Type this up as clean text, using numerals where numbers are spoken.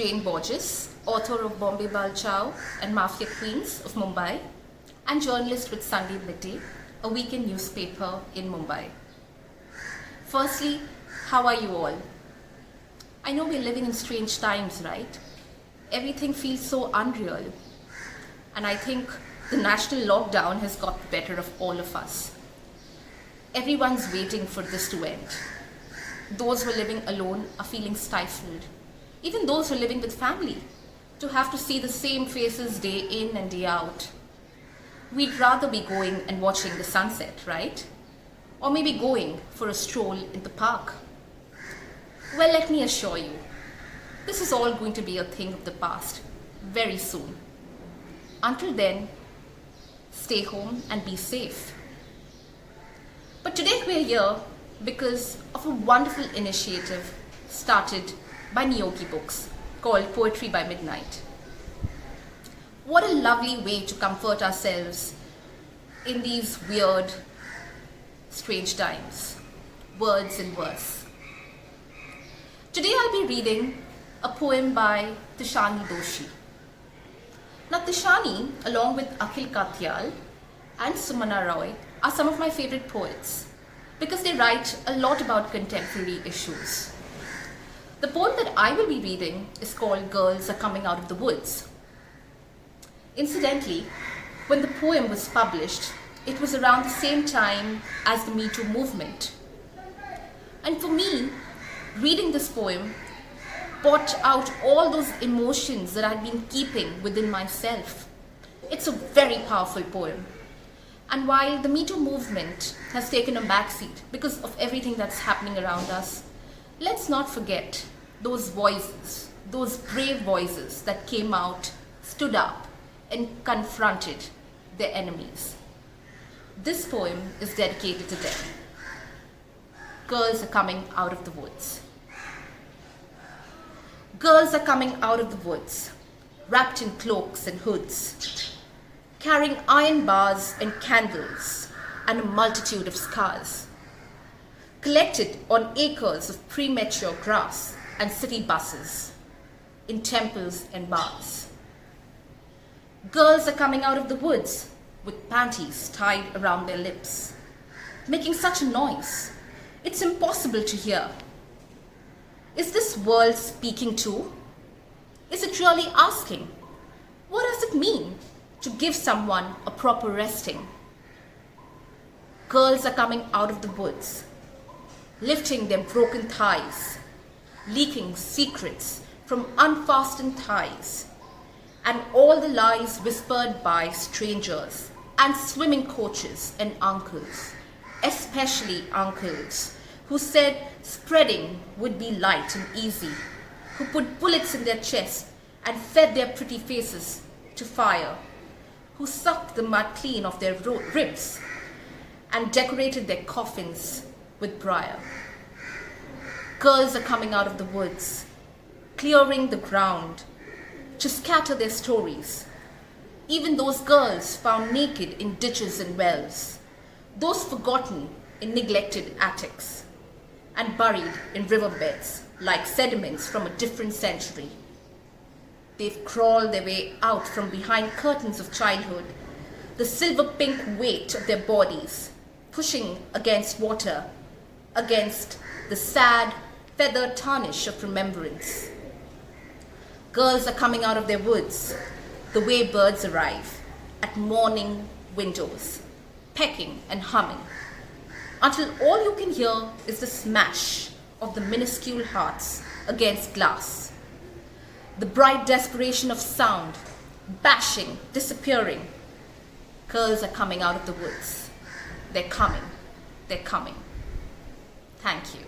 Jane Borges, author of Bombay Bal Chow and Mafia Queens of Mumbai, and journalist with Sunday Midday, a weekend newspaper in Mumbai. Firstly, how are you all? I know we're living in strange times, right? Everything feels so unreal. And I think the national lockdown has got the better of all of us. Everyone's waiting for this to end. Those who are living alone are feeling stifled. Even those who are living with family, to have to see the same faces day in and day out. We'd rather be going and watching the sunset, right? Or maybe going for a stroll in the park. Well, let me assure you, this is all going to be a thing of the past very soon. Until then, stay home and be safe. But today we're here because of a wonderful initiative started by Niyogi Books called Poetry by Midnight. What a lovely way to comfort ourselves in these weird, strange times. Words and verse. Today I'll be reading a poem by Tishani Doshi. Now Tishani, along with Akhil Katyal and Sumana Roy, are some of my favorite poets because they write a lot about contemporary issues. The poem that I will be reading is called Girls Are Coming Out of the Woods. Incidentally, when the poem was published, it was around the same time as the Me Too movement. And for me, reading this poem brought out all those emotions that I'd been keeping within myself. It's a very powerful poem. And while the Me Too movement has taken a backseat because of everything that's happening around us, let's not forget those voices, those brave voices that came out, stood up, and confronted their enemies. This poem is dedicated to them. Girls are coming out of the woods. Girls are coming out of the woods, wrapped in cloaks and hoods, carrying iron bars and candles and a multitude of scars, collected on acres of premature grass and city buses, in temples and bars. Girls are coming out of the woods with panties tied around their lips, making such a noise, it's impossible to hear. Is this world speaking too? Is it really asking, what does it mean to give someone a proper resting? Girls are coming out of the woods, lifting their broken thighs, leaking secrets from unfastened ties, and all the lies whispered by strangers and swimming coaches and uncles, especially uncles, who said spreading would be light and easy, who put bullets in their chest and fed their pretty faces to fire, who sucked the mud clean off their ribs and decorated their coffins with briar. Girls are coming out of the woods, clearing the ground to scatter their stories. Even those girls found naked in ditches and wells, those forgotten in neglected attics, and buried in riverbeds like sediments from a different century. They've crawled their way out from behind curtains of childhood, the silver-pink weight of their bodies pushing against water, against the sad feather tarnish of remembrance. Girls are coming out of their woods the way birds arrive at morning windows, pecking and humming, until all you can hear is the smash of the minuscule hearts against glass, the bright desperation of sound, bashing, disappearing. Girls are coming out of the woods. They're coming. They're coming. Thank you.